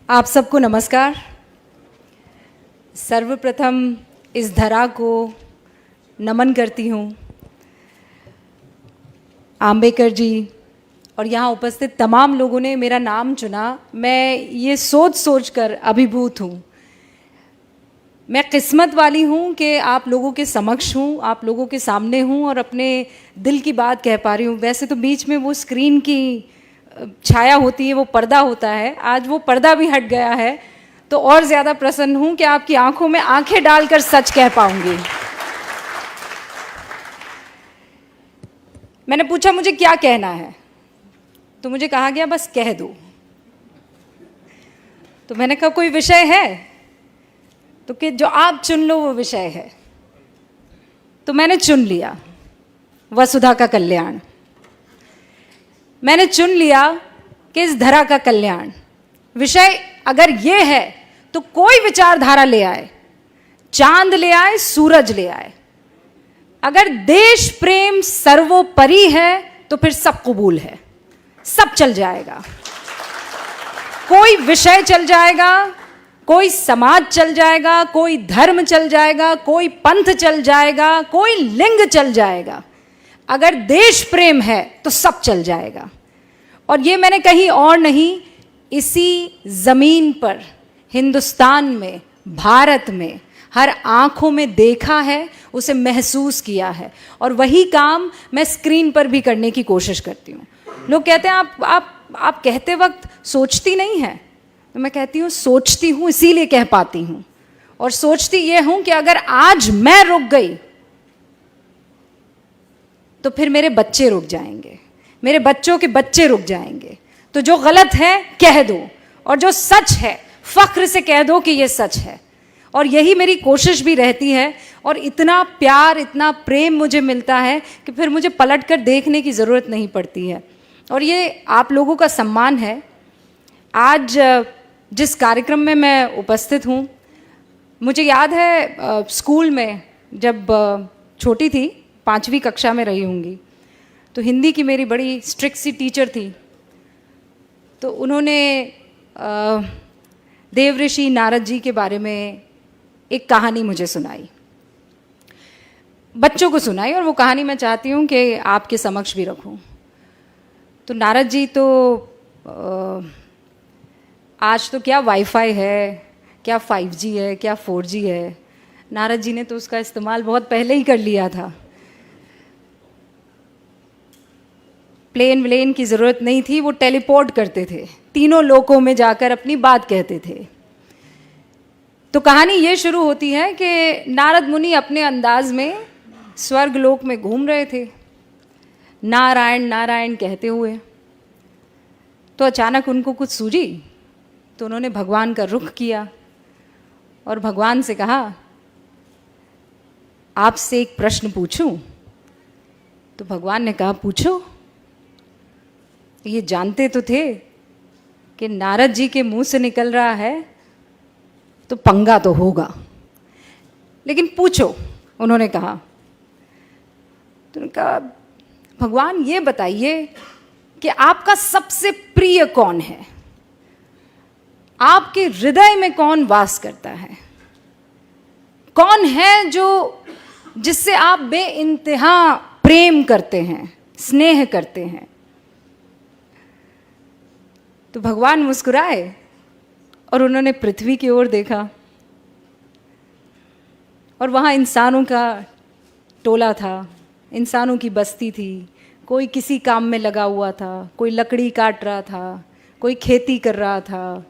आप सबको नमस्कार। सर्वप्रथम इस धरा को नमन करती हूँ आम्बेडकर जी और यहाँ उपस्थित तमाम लोगों ने मेरा नाम चुना। मैं ये सोच कर अभिभूत हूँ। मैं किस्मत वाली हूँ कि आप लोगों के समक्ष हूँ, आप लोगों के सामने हूँ और अपने दिल की बात कह पा रही हूँ। वैसे तो बीच में वो स्क्रीन की छाया होती है, वो पर्दा होता है, आज वो पर्दा भी हट गया है तो और ज़्यादा प्रसन्न हूँ कि आपकी आंखों में आंखें डालकर सच कह पाऊंगी। मैंने पूछा मुझे क्या कहना है, तो मुझे कहा गया बस कह दो। तो मैंने कहा कोई विषय है, तो कि जो आप चुन लो वो विषय है। तो मैंने चुन लिया वसुधा का कल्याण। मैंने चुन लिया कि इस धरा का कल्याण विषय अगर ये है तो कोई विचारधारा ले आए, चांद ले आए, सूरज ले आए, अगर देश प्रेम सर्वोपरि है तो फिर सब कबूल है, सब चल जाएगा। कोई विषय चल जाएगा, कोई समाज चल जाएगा, कोई धर्म चल जाएगा, कोई पंथ चल जाएगा, कोई लिंग चल जाएगा। अगर देश प्रेम है तो सब चल जाएगा। और ये मैंने कहीं और नहीं, इसी ज़मीन पर हिंदुस्तान में, भारत में हर आंखों में देखा है, उसे महसूस किया है और वही काम मैं स्क्रीन पर भी करने की कोशिश करती हूँ। लोग कहते हैं आप कहते वक्त सोचती नहीं हैं, तो मैं कहती हूँ सोचती हूँ, इसीलिए कह पाती हूँ। और सोचती ये हूँ कि अगर आज मैं रुक गई तो फिर मेरे बच्चे रुक जाएंगे, मेरे बच्चों के बच्चे रुक जाएंगे। तो जो गलत है कह दो और जो सच है फख्र से कह दो कि ये सच है। और यही मेरी कोशिश भी रहती है। और इतना प्यार, इतना प्रेम मुझे मिलता है कि फिर मुझे पलट कर देखने की ज़रूरत नहीं पड़ती है। और ये आप लोगों का सम्मान है। आज जिस कार्यक्रम में मैं उपस्थित हूँ, मुझे याद है स्कूल में जब छोटी थी, 5वीं कक्षा में रही होंगी, तो हिंदी की मेरी बड़ी स्ट्रिक्ट सी टीचर थी। तो उन्होंने देवऋषि नारद जी के बारे में एक कहानी मुझे सुनाई, बच्चों को सुनाई, और वो कहानी मैं चाहती हूँ कि आपके समक्ष भी रखूँ। तो नारद जी तो आज तो क्या वाईफाई है, क्या 5G है, क्या 4G है। नारद जी ने तो उसका इस्तेमाल बहुत पहले ही कर लिया था। प्लेन व्लेन की ज़रूरत नहीं थी, वो टेलीपोर्ट करते थे, तीनों लोकों में जाकर अपनी बात कहते थे। तो कहानी ये शुरू होती है कि नारद मुनि अपने अंदाज में स्वर्ग लोक में घूम रहे थे, नारायण नारायण कहते हुए। तो अचानक उनको कुछ सूझी, तो उन्होंने भगवान का रुख किया और भगवान से कहा, आपसे एक प्रश्न पूछूं? तो भगवान ने कहा पूछो। ये जानते तो थे कि नारद जी के मुंह से निकल रहा है तो पंगा तो होगा, लेकिन पूछो, उन्होंने कहा। तो उन्होंने कहा, भगवान ये बताइए कि आपका सबसे प्रिय कौन है, आपके हृदय में कौन वास करता है, कौन है जो जिससे आप बेइंतहा प्रेम करते हैं, स्नेह करते हैं। तो भगवान मुस्कुराए और उन्होंने पृथ्वी की ओर देखा और वहाँ इंसानों का टोला था, इंसानों की बस्ती थी। कोई किसी काम में लगा हुआ था, कोई लकड़ी काट रहा था, कोई खेती कर रहा था,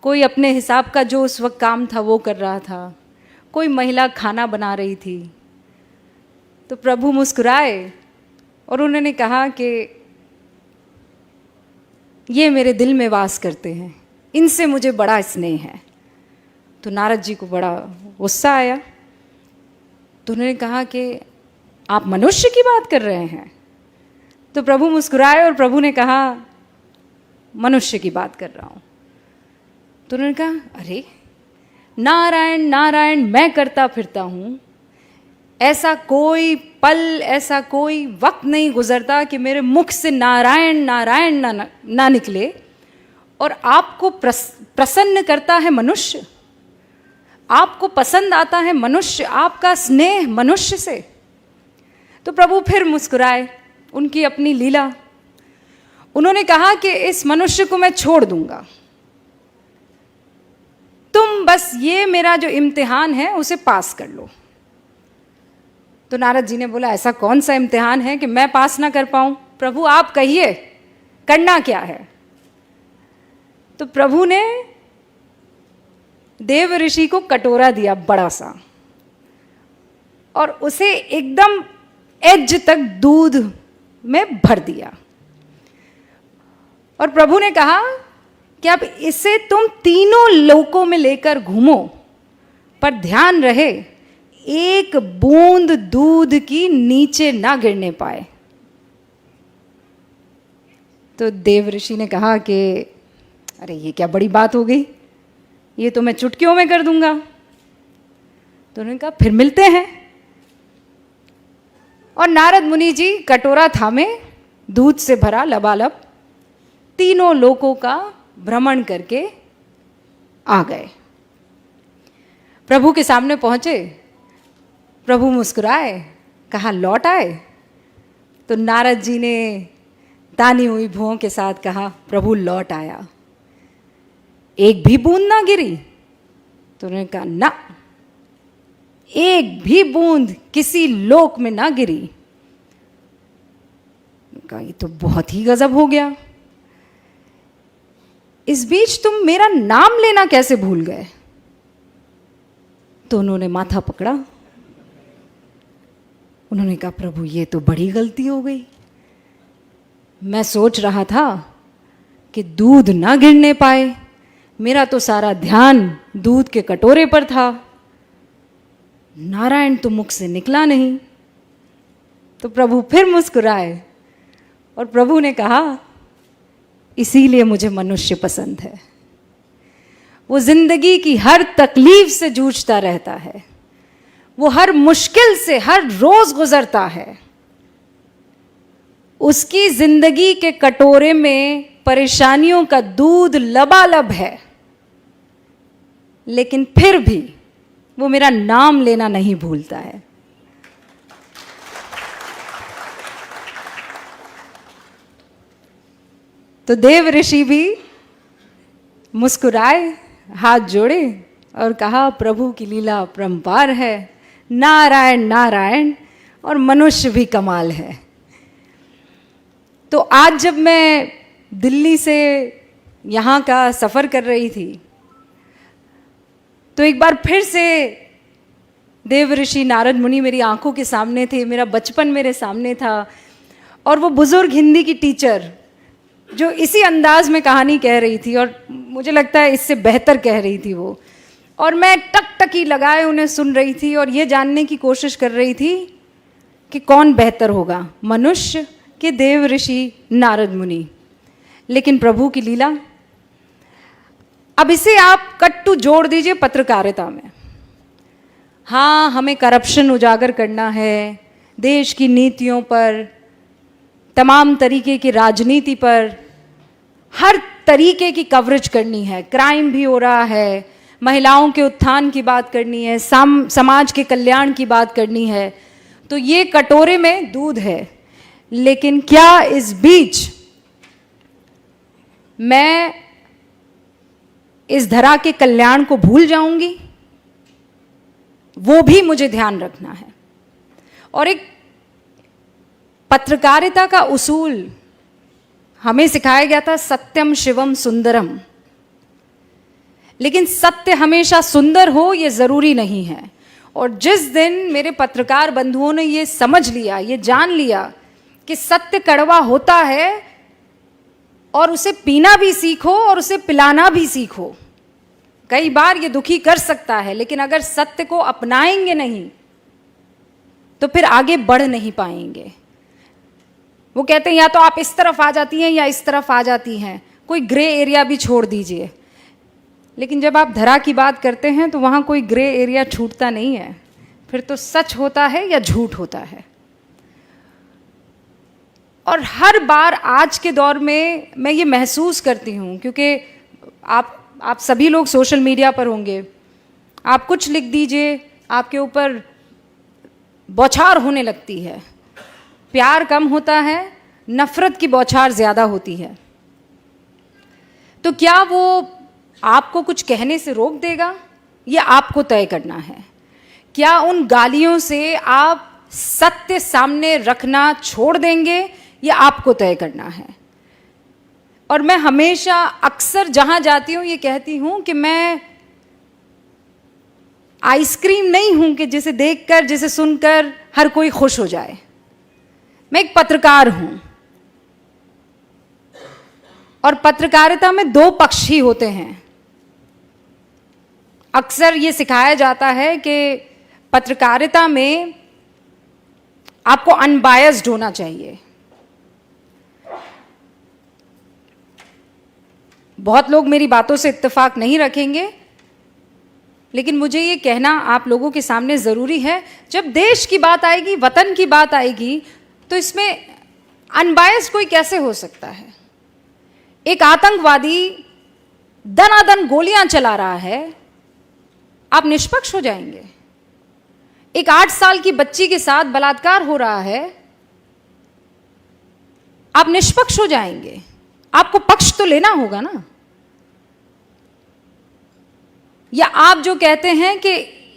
कोई अपने हिसाब का जो उस वक्त काम था वो कर रहा था, कोई महिला खाना बना रही थी। तो प्रभु मुस्कुराए और उन्होंने कहा कि ये मेरे दिल में वास करते हैं, इनसे मुझे बड़ा स्नेह है। तो नारद जी को बड़ा गुस्सा आया। तो उन्होंने कहा कि आप मनुष्य की बात कर रहे हैं? तो प्रभु मुस्कुराए और प्रभु ने कहा, मनुष्य की बात कर रहा हूँ। तो उन्होंने कहा, अरे नारायण नारायण मैं करता फिरता हूँ, ऐसा कोई पल, ऐसा कोई वक्त नहीं गुजरता कि मेरे मुख से नारायण नारायण ना निकले। और आपको प्रसन्न करता है मनुष्य, आपको पसंद आता है मनुष्य, आपका स्नेह मनुष्य से। तो प्रभु फिर मुस्कुराए, उनकी अपनी लीला। उन्होंने कहा कि इस मनुष्य को मैं छोड़ दूंगा, तुम बस ये मेरा जो इम्तिहान है उसे पास कर लो। तो नारद जी ने बोला, ऐसा कौन सा इम्तिहान है कि मैं पास ना कर पाऊं? प्रभु आप कहिए, करना क्या है? तो प्रभु ने देव ऋषि को कटोरा दिया बड़ा सा, और उसे एकदम एज तक दूध में भर दिया। और प्रभु ने कहा कि अब इसे तुम तीनों लोकों में लेकर घूमो, पर ध्यान रहे एक बूंद दूध की नीचे ना गिरने पाए। तो देव ऋषि ने कहा कि अरे ये क्या बड़ी बात हो गई, ये तो मैं चुटकियों में कर दूंगा। तो उन्होंने कहा फिर मिलते हैं। और नारद मुनि जी कटोरा थामे, दूध से भरा लबालब, तीनों लोकों का भ्रमण करके आ गए। प्रभु के सामने पहुंचे, प्रभु मुस्कुराए, कहा लौट आए? तो नारद जी ने तानी हुई भुओं के साथ कहा, प्रभु लौट आया, एक भी बूंद ना गिरी? तो उन्होंने कहा ना, एक भी बूंद किसी लोक में ना गिरी। कहा ये तो बहुत ही गजब हो गया, इस बीच तुम मेरा नाम लेना कैसे भूल गए? तो उन्होंने माथा पकड़ा, उन्होंने कहा प्रभु ये तो बड़ी गलती हो गई, मैं सोच रहा था कि दूध ना गिरने पाए, मेरा तो सारा ध्यान दूध के कटोरे पर था, नारायण तो मुख से निकला नहीं। तो प्रभु फिर मुस्कुराए और प्रभु ने कहा इसीलिए मुझे मनुष्य पसंद है। वो जिंदगी की हर तकलीफ से जूझता रहता है, वो हर मुश्किल से हर रोज गुजरता है, उसकी जिंदगी के कटोरे में परेशानियों का दूध लबालब है, लेकिन फिर भी वो मेरा नाम लेना नहीं भूलता है। तो देव ऋषि भी मुस्कुराए, हाथ जोड़े और कहा प्रभु की लीला अपरंपार है, नारायण नारायण, और मनुष्य भी कमाल है। तो आज जब मैं दिल्ली से यहाँ का सफ़र कर रही थी तो एक बार फिर से देव ऋषि नारद मुनि मेरी आंखों के सामने थे, मेरा बचपन मेरे सामने था, और वो बुजुर्ग हिंदी की टीचर जो इसी अंदाज में कहानी कह रही थी, और मुझे लगता है इससे बेहतर कह रही थी वो, और मैं टकटकी लगाए उन्हें सुन रही थी और ये जानने की कोशिश कर रही थी कि कौन बेहतर होगा, मनुष्य कि देव ऋषि नारद मुनि। लेकिन प्रभु की लीला। अब इसे आप कट्टू जोड़ दीजिए पत्रकारिता में। हाँ, हमें करप्शन उजागर करना है, देश की नीतियों पर, तमाम तरीके की राजनीति पर, हर तरीके की कवरेज करनी है, क्राइम भी हो रहा है, महिलाओं के उत्थान की बात करनी है, समाज के कल्याण की बात करनी है। तो ये कटोरे में दूध है, लेकिन क्या इस बीच मैं इस धरा के कल्याण को भूल जाऊंगी? वो भी मुझे ध्यान रखना है। और एक पत्रकारिता का उसूल हमें सिखाया गया था, सत्यम शिवम सुंदरम। लेकिन सत्य हमेशा सुंदर हो ये जरूरी नहीं है। और जिस दिन मेरे पत्रकार बंधुओं ने ये समझ लिया, ये जान लिया कि सत्य कड़वा होता है, और उसे पीना भी सीखो और उसे पिलाना भी सीखो। कई बार ये दुखी कर सकता है, लेकिन अगर सत्य को अपनाएंगे नहीं तो फिर आगे बढ़ नहीं पाएंगे। वो कहते हैं या तो आप इस तरफ आ जाती हैं या इस तरफ आ जाती हैं, कोई ग्रे एरिया भी छोड़ दीजिए। लेकिन जब आप धरा की बात करते हैं तो वहाँ कोई ग्रे एरिया छूटता नहीं है, फिर तो सच होता है या झूठ होता है। और हर बार आज के दौर में मैं ये महसूस करती हूँ, क्योंकि आप सभी लोग सोशल मीडिया पर होंगे, आप कुछ लिख दीजिए, आपके ऊपर बौछार होने लगती है। प्यार कम होता है, नफरत की बौछार ज़्यादा होती है। तो क्या वो आपको कुछ कहने से रोक देगा? ये आपको तय करना है। क्या उन गालियों से आप सत्य सामने रखना छोड़ देंगे? ये आपको तय करना है। और मैं हमेशा अक्सर जहां जाती हूं ये कहती हूं कि मैं आइसक्रीम नहीं हूं कि जिसे देखकर, जिसे सुनकर हर कोई खुश हो जाए। मैं एक पत्रकार हूं और पत्रकारिता में दो पक्ष ही होते हैं। अक्सर ये सिखाया जाता है कि पत्रकारिता में आपको अनबायस्ड होना चाहिए। बहुत लोग मेरी बातों से इत्तेफाक नहीं रखेंगे, लेकिन मुझे ये कहना आप लोगों के सामने ज़रूरी है। जब देश की बात आएगी, वतन की बात आएगी, तो इसमें अनबायस्ड कोई कैसे हो सकता है? एक आतंकवादी दनादन गोलियां चला रहा है, आप निष्पक्ष हो जाएंगे? एक 8 साल की बच्ची के साथ बलात्कार हो रहा है, आप निष्पक्ष हो जाएंगे? आपको पक्ष तो लेना होगा ना। या आप जो कहते हैं कि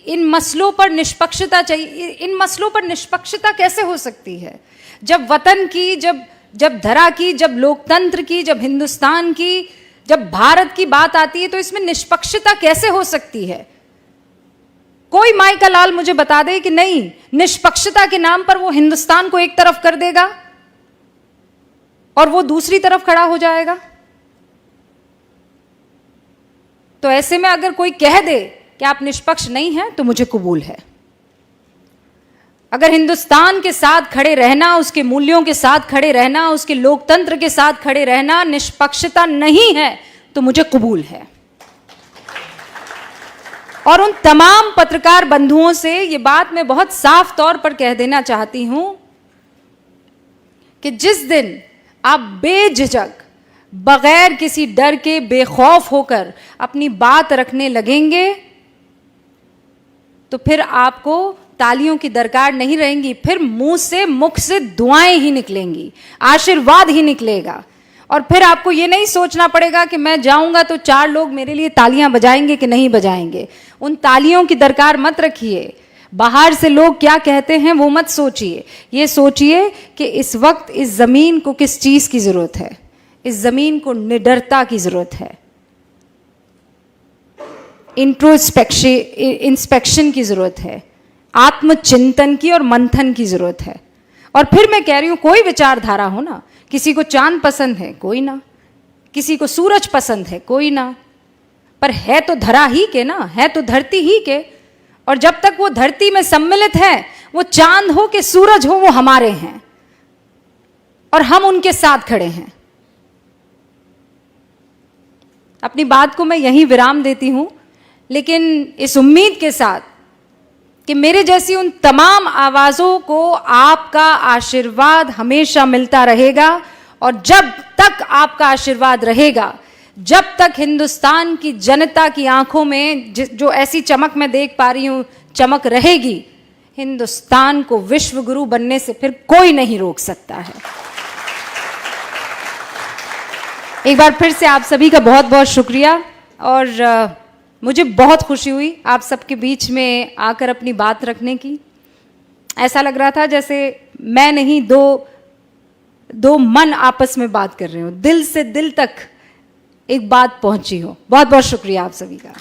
इन मसलों पर निष्पक्षता चाहिए, इन मसलों पर निष्पक्षता कैसे हो सकती है? जब वतन की, जब धरा की, जब लोकतंत्र की, जब हिंदुस्तान की, जब भारत की बात आती है, तो इसमें निष्पक्षता कैसे हो सकती है? कोई माई का लाल मुझे बता दे कि नहीं, निष्पक्षता के नाम पर वो हिंदुस्तान को एक तरफ कर देगा और वो दूसरी तरफ खड़ा हो जाएगा। तो ऐसे में अगर कोई कह दे कि आप निष्पक्ष नहीं हैं, तो मुझे कबूल है। अगर हिंदुस्तान के साथ खड़े रहना, उसके मूल्यों के साथ खड़े रहना, उसके लोकतंत्र के साथ खड़े रहना निष्पक्षता नहीं है, तो मुझे कबूल है। और उन तमाम पत्रकार बंधुओं से ये बात मैं बहुत साफ तौर पर कह देना चाहती हूं कि जिस दिन आप बेझिझक, बगैर किसी डर के, बेखौफ होकर अपनी बात रखने लगेंगे, तो फिर आपको तालियों की दरकार नहीं रहेंगी। फिर मुख से दुआएं ही निकलेंगी, आशीर्वाद ही निकलेगा। और फिर आपको ये नहीं सोचना पड़ेगा कि मैं जाऊंगा तो 4 लोग मेरे लिए तालियां बजाएंगे कि नहीं बजाएंगे। उन तालियों की दरकार मत रखिए। बाहर से लोग क्या कहते हैं वो मत सोचिए। ये सोचिए कि इस वक्त इस जमीन को किस चीज की जरूरत है। इस जमीन को निडरता की जरूरत है, इंस्पेक्शन की जरूरत है, आत्मचिंतन की और मंथन की जरूरत है। और फिर मैं कह रही हूं, कोई विचारधारा हो ना, किसी को चांद पसंद है, कोई ना, किसी को सूरज पसंद है, कोई ना, पर है तो धरा ही के ना, है तो धरती ही के। और जब तक वो धरती में सम्मिलित है, वो चांद हो कि सूरज हो, वो हमारे हैं और हम उनके साथ खड़े हैं। अपनी बात को मैं यहीं विराम देती हूं, लेकिन इस उम्मीद के साथ कि मेरे जैसी उन तमाम आवाज़ों को आपका आशीर्वाद हमेशा मिलता रहेगा। और जब तक आपका आशीर्वाद रहेगा, जब तक हिंदुस्तान की जनता की आंखों में जो ऐसी चमक मैं देख पा रही हूं, चमक रहेगी, हिंदुस्तान को विश्व गुरु बनने से फिर कोई नहीं रोक सकता है। एक बार फिर से आप सभी का बहुत बहुत शुक्रिया। और मुझे बहुत खुशी हुई आप सबके बीच में आकर अपनी बात रखने की। ऐसा लग रहा था जैसे मैं नहीं, दो मन आपस में बात कर रहे हो, दिल से दिल तक एक बात पहुंची हो। बहुत बहुत शुक्रिया आप सभी का।